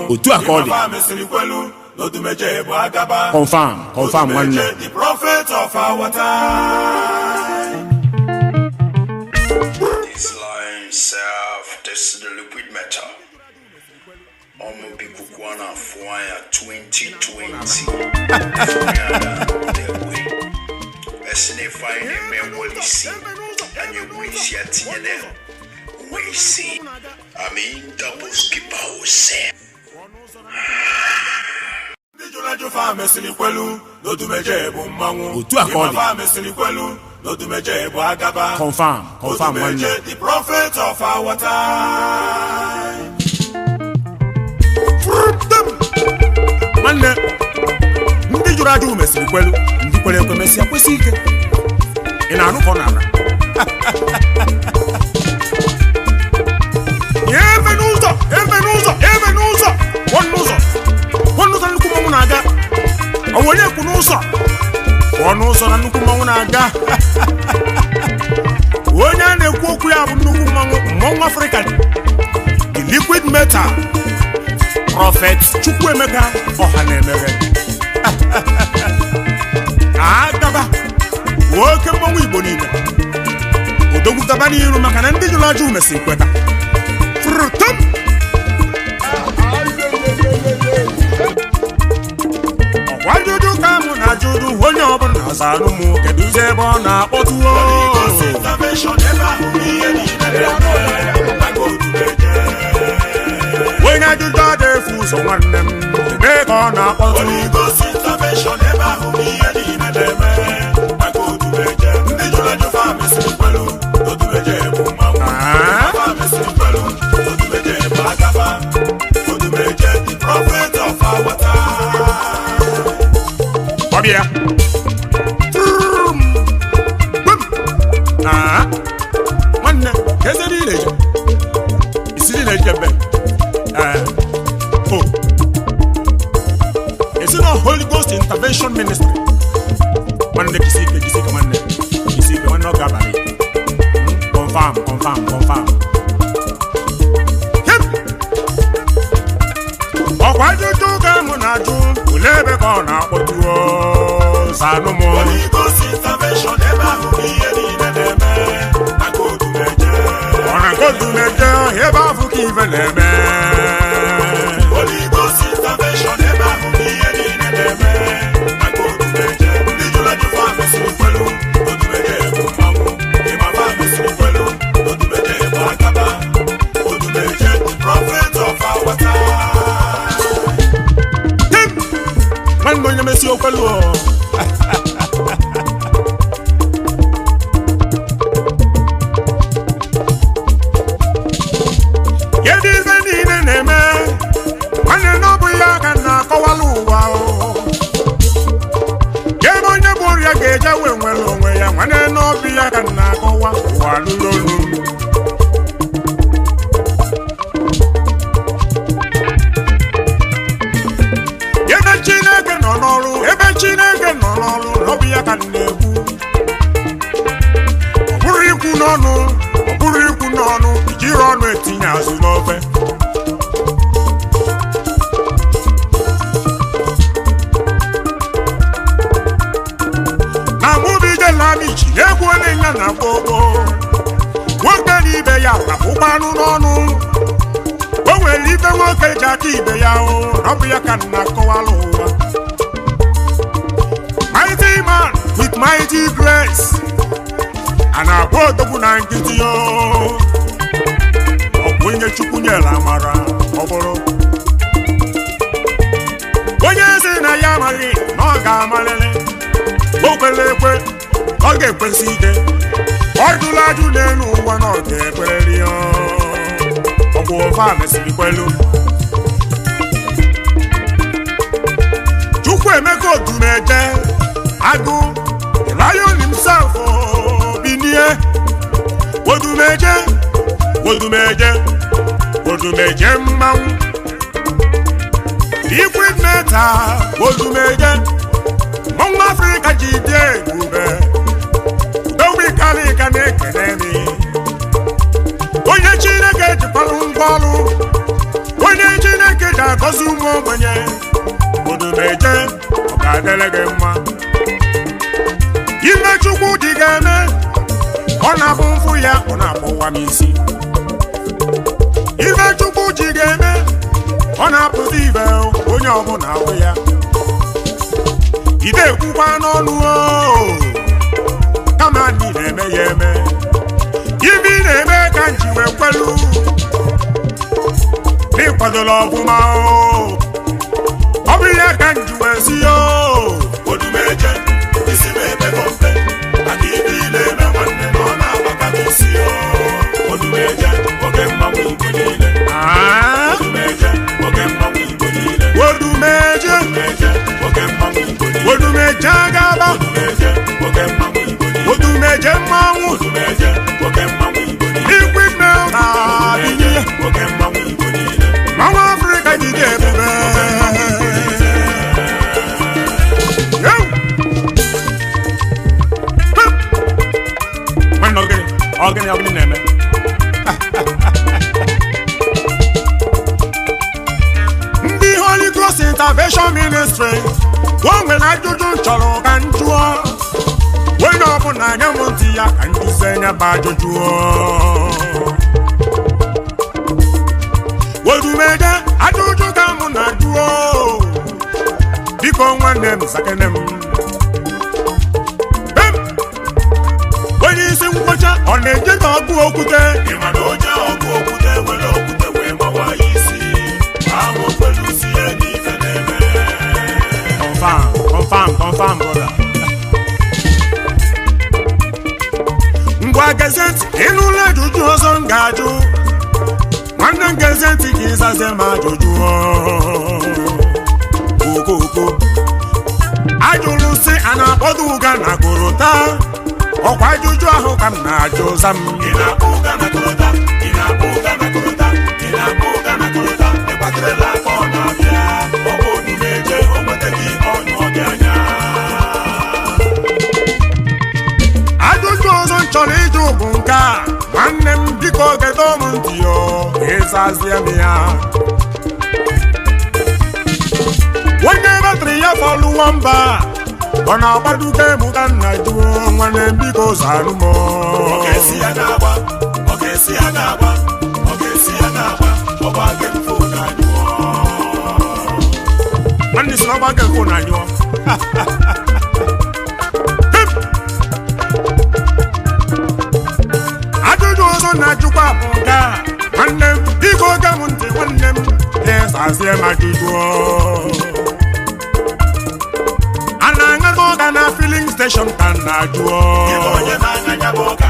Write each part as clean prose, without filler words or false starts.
Otu akọọdị. Confirm nwanne. The prophet of our time. This line serve this the liquid metal. Omo bi kukwana fuaya 2020. Esne find a man will see and you will see at TNL. We see. I mean double skipper who say. Otu akọọdị. Confirm nwanne. The prophet of our time. Nwanne ndị jụrụ ajụ mesịrị kwelu, ndị kwere ekwe mesịa kwesị ike. Ị na-anụ ka ọ na-ala? Ebe n'ụzọ nnukwu mmanwụ na-aga. Ọ bụ onye kwu n'ụzọ na nnukwu mmanwụ na-aga. Onye a na-ekwu okwu ya bụ nnukwu mmanwụ Afrịka, the liquid metal prophet Chukwuemeka Ọhanemere. Agaba nwoke mmanwụ Igbo niile. Odogwu gaba n'iru maka na ndị jụrụ ajụ mesịrị kweta. Ọkwa ajụjụ ka mụ na-ajụjụ onye ọbụla na-azanụ m kedụzi ebe ọ na-akpọtụ. Onye ajụjụ ada efu ụzọ nwanne m ebe ka ọ na-akpọtụ. Ọbịa nwanne ka eze niile eje isi niile eje mbe esi na Holy Ghost Intervention Ministry. Nwanne kisi ike nwanne ọ ga-abalị. Confirm. Ọkwa ajụjụ ka mụ na-ajụ olee ebe ka ọ na-akpọtụ zanụ m. Ọ na-agodu na-eje ebe ahụ ka ife na-eme. Nwanne onye mesi okwelu kedu ife niile na-eme nwanne n'ọbụ ya ka na-akọwala ụwa. Ebe onye bụ ọrịa ga-eje wee nwere onwe ya nwanne n'ọbụ ya ka na-akọwa ụwa lụrụ olu. Ebe Chineke nọ n'ọrụ n'ọbụ ya ka na-ekwu. Ọ bụrụ ikwu n'ọnụ ijiri ọnụ etinye azụ n'ofe. Na mụbi jelamichi na-egwu onye ya na gbogbo nwoke na ibe ya rapụkwa anụ n'ọnụ. O nwere ibe nwoke ji aka ibe ya n'ọbụ ya ka na-akọwala ụwa. Mighty man with mighty grace. A na-abụ odogwu na nkịtị ọ bụ onye Chukwu nyere amara. Ọ bụrụ onye ezi na ya amaghị na ọ ga-amalele o kwere ekwe ọ ga-ekwesị ike. Ọ jụrụ ajụ n'elu ụwa na ọ ga-ekwereri ya. Ọ bụ ofe a mesịrị kwelu. Chukwuemeka Odumeje agụ the lion himself binie. Odumeje mmanwụ liquid metal. Odumeje mmanwụ Afrịka ji dị ebube. Udowi kalịka na-ekene mi onye Chineke jikwara ngwa nwa ogbenye odumeje ọ ga-adịrị gị mma ime Chukwu dị ga-eme ọ na-abụ mfụ ya ọ na-akpọwa m isi ime Chukwu dị ga-eme ọ na-apụta ibe onye ọbụla ahụ ya ide ekwukwa n'ọnụ kama ndị na-eme ya eme ibe ị na-eme ka nji wee kwelu n'ịkwadola ọfụma ọ bụ ihe ka nji wee si odumeje isi m ebe mpe maka ibe ị na-eme nwanne na ọ na-agbaka n'isi odumeje oge mmanwụ Igbo niile odumeje oge mmanwụ Igbo niile odumeje oge mmanwụ Igbo niile odumeje agaba odumeje oge mmanwụ Igbo niile odumeje mmanwụ odumeje oge mmanwụ Igbo niile ikwu ime adịghị oge mmanwụ Igbo niile mmanwụ Afrịka jide ebube ọgịnị na-eme ndị Holy Cross Intervention Ministry o nwere ajụjụ chọrọ ka m jụọ onye ọbụla nye m ntị ya ka njụzie nya bụ ajụjụ odumeje ajụjụ ka mụ na-ajụọ biko nwanne m sakene m onye isi nkwụcha ọ na-eje ka ọgụ okwute ịma na onye ọgụ okwute nwere okwute wee mawa ya isi ahụ kwelu si ya n'ife na-eme confirm brother ngwa gezeti ịnụla ajụjụ ọzọ m ga-ajụ nwanne m gezeti ka ịzazie m ajụjụ okoko ajụrụ si a na-akpọdo ụga na gorota ọkwa ajụjụ ahụ ka m na-ajụ ụza m ị na-akpọ ụga na korota ị na-akpọ ụga na korota ị na-akpọ ụga na korota ịgbaterela aka ọ na-abịa ọ bụ odumeje o nweta gị ọnyụ ọdị anya ajụjụ ọzọ m chọrọ ịjụ bụ nke a nwanne m biko gedo m ntị ịzazie m ya onye batrị ya fọlụwo mba ọ na-agbaduga emu ka nna jụọ nwanne m biko zanụ m ọ ga-esi ya na-agba ọ ga-esi ya na-agba ọ ga-esi ya na-agba ọgba gị mfo na anyụọ nwanne si ọgba gị mfo na anyụọ ajụjụ ọzọ na-ajụkwa bụ nke a nwanne m biko ge m ntị nwanne m ịzazie m ajụjụ a na-aṅaga ọga na filling station ka m na-ajụọ ịbụ onye na-anya bụ ọka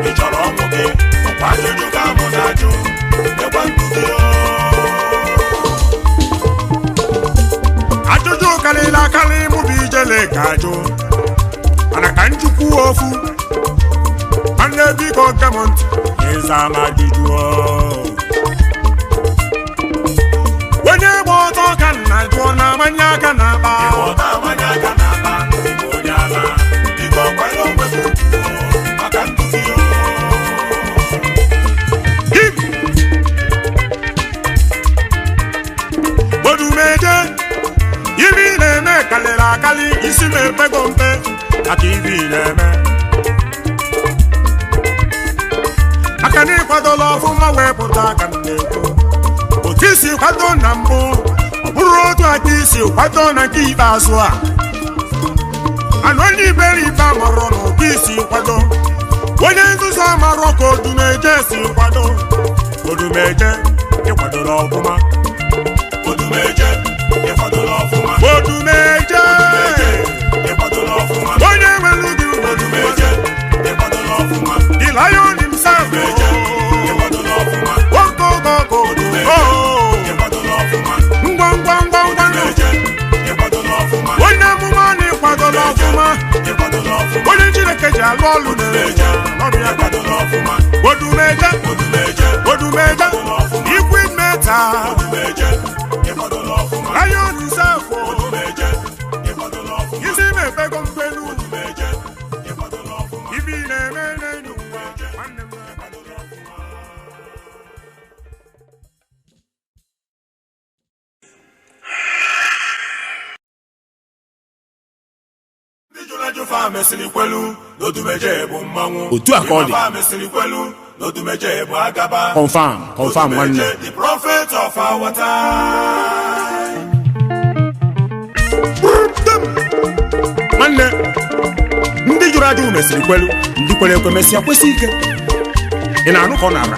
ị chọrọ ọnwụ gị ọkwa ajụjụ ka mụ na-ajụ ekwa ndụ gị ajụjụ karịrị akarị mụ bụ ijele ka ajụ mana ka njikwu ofu nwanne biko ge m ntị ịza m ajụjụ onye gba ọtọ ka m na-ajụọ na-amanye aka n'akpa ịghọta amanya aka n'akpa ịbụ onye ala biko ọkwanye onwe gị otuo maka ndụ gị odumeje ibe ị na-eme karịrị akarị isi m epego mpe maka ibe ị na-eme aka na ịkwadola ọfụma wee pụta aka m na-ekwu otu isi kwado na mbụ ọ bụrụ otu aka isi kwado na nke ikpeazụ a anụ onye iberibe amarọ na otu isi kwado onye nzuzo amarọ ka odumeje si kwado odumeje ịkwadola ọfụma odumeje ịkwadola ọfụma odumeje ịkwadola ọfụma onye nwere gị odumeje ịkwadola ọfụma the lion himself ịkwadola ọfụma ogogogo ịkwadola ọfụma ngwa ịkwadola ọfụma onye amụma na ịkwadola ọfụma ịkwadola ọfụma onye Chineke ji alụ ọlụ na-eje ịkwadola ọfụma odumeje ikwu meta ịkwadola ọfụma lion himself ịkwadola ọfụma isi na-efego mkpelu ịkwadola ọfụma ibi na-eme n'enyi ụwa nwanne m fa mesịrị kwelu n'odumeje bụ mmanwụ Otu a ka ọ dị. fa mesịrị kwelu n'odumeje bụ agaba Confirm nwanne. the prophet of our time. Nwanne ndị jụrụ ajụ mesịrị kwelu ndị kwere ekwe mesịa kwesị ike ị na-anụ ka ọ na-ara